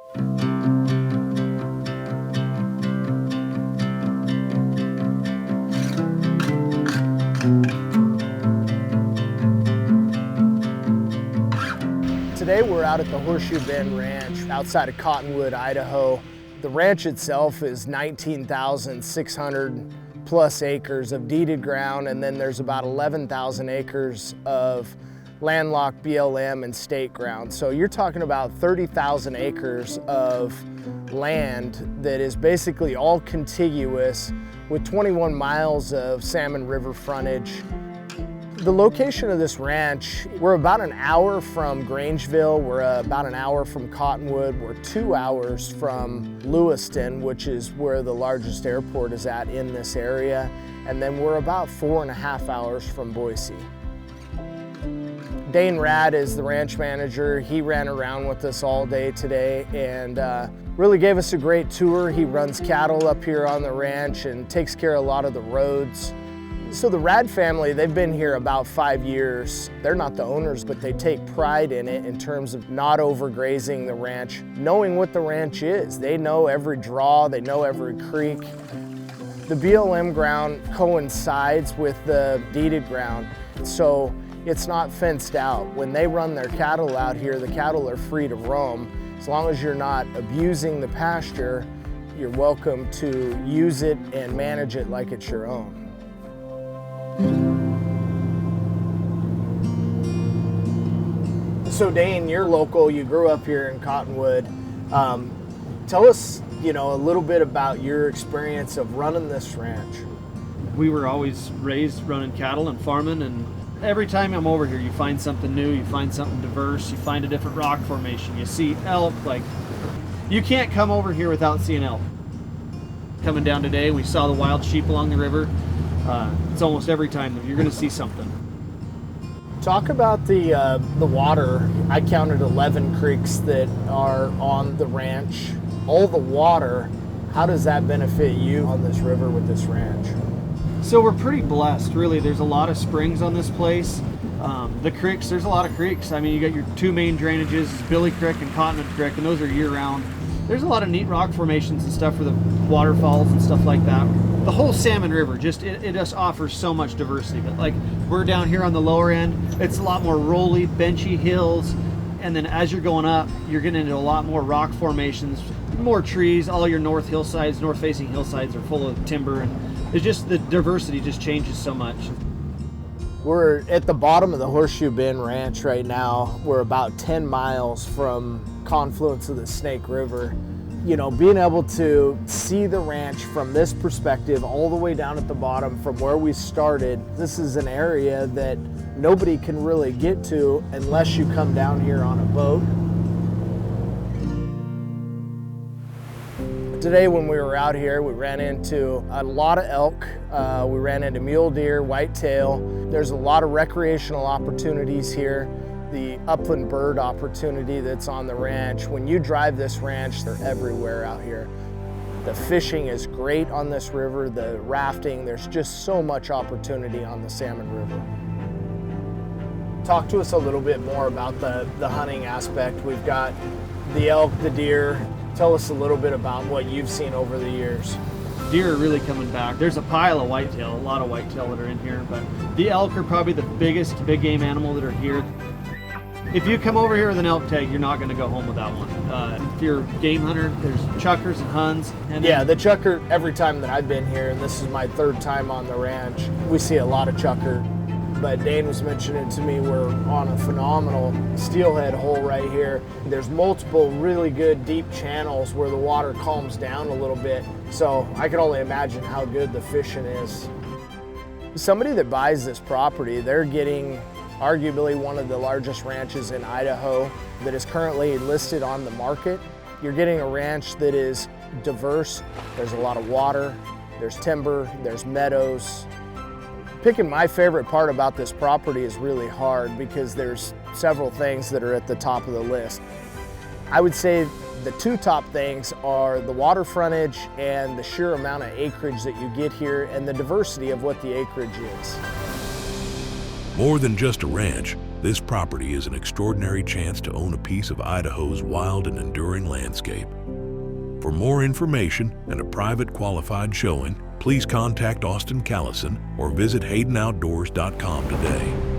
Today we're out at the Horseshoe Bend Ranch outside of Cottonwood, Idaho. The ranch itself is 19,600 plus acres of deeded ground, and then there's about 11,000 acres of landlocked BLM and state ground. So you're talking about 30,000 acres of land that is basically all contiguous with 21 miles of Salmon River frontage. The location of this ranch, we're about an hour from Grangeville, we're about an hour from Cottonwood, we're 2 hours from Lewiston, which is where the largest airport is at in this area, and then we're about 4.5 hours from Boise. Dane Rad is the ranch manager. He ran around with us all day today and really gave us a great tour. He runs cattle up here on the ranch and takes care of a lot of the roads. So the Rad family, they've been here about 5 years. They're not the owners, but they take pride in it in terms of not overgrazing the ranch, knowing what the ranch is. They know every draw, they know every creek. The BLM ground coincides with the deeded ground, so it's not fenced out. When they run their cattle out here, the cattle are free to roam. As long as you're not abusing the pasture, you're welcome to use it and manage it like it's your own. So Dane, you're local, you grew up here in Cottonwood. Tell us, a little bit about your experience of running this ranch. We were always raised running cattle and farming, and every time I'm over here, you find something new, you find something diverse, you find a different rock formation, you see elk. Like, you can't come over here without seeing elk. Coming down today, we saw the wild sheep along the river. It's almost every time that you're going to see something. Talk about the water. I counted 11 creeks that are on the ranch. All the water, how does that benefit you on this river with this ranch? So we're pretty blessed, really. There's a lot of springs on this place. The creeks, there's a lot of creeks. I mean, you got your two main drainages, Billy Creek and Cottonwood Creek, and those are year-round. There's a lot of neat rock formations and stuff for the waterfalls and stuff like that. The whole Salmon River, it just offers so much diversity. But like, we're down here on the lower end, it's a lot more rolly, benchy hills. And then as you're going up, you're getting into a lot more rock formations, more trees. All your north-facing hillsides are full of timber. And it's just, the diversity just changes so much. We're at the bottom of the Horseshoe Bend Ranch right now. We're about 10 miles from confluence of the Snake River. Being able to see the ranch from this perspective all the way down at the bottom from where we started, this is an area that nobody can really get to unless you come down here on a boat. Today when we were out here, we ran into a lot of elk, we ran into mule deer, whitetail. There's a lot of recreational opportunities here. The upland bird opportunity that's on the ranch. When you drive this ranch, they're everywhere out here. The fishing is great on this river, the rafting, there's just so much opportunity on the Salmon River. Talk to us a little bit more about the hunting aspect. We've got the elk, the deer. Tell us a little bit about what you've seen over the years. Deer are really coming back. There's a pile of whitetail, a lot of whitetail that are in here, but the elk are probably the biggest big game animal that are here. If you come over here with an elk tag, you're not going to go home without one. If you're a game hunter, there's chuckers and huns. And yeah, the chucker, every time that I've been here, and this is my third time on the ranch, we see a lot of chucker. But Dane was mentioning to me we're on a phenomenal steelhead hole right here. There's multiple really good deep channels where the water calms down a little bit. So I can only imagine how good the fishing is. Somebody that buys this property, they're getting arguably one of the largest ranches in Idaho that is currently listed on the market. You're getting a ranch that is diverse. There's a lot of water, there's timber, there's meadows. Picking my favorite part about this property is really hard because there's several things that are at the top of the list. I would say the two top things are the water frontage and the sheer amount of acreage that you get here and the diversity of what the acreage is. More than just a ranch, This property is an extraordinary chance to own a piece of Idaho's wild and enduring landscape. For more information and a private qualified showing, please contact Austin Callison or visit HaydenOutdoors.com today.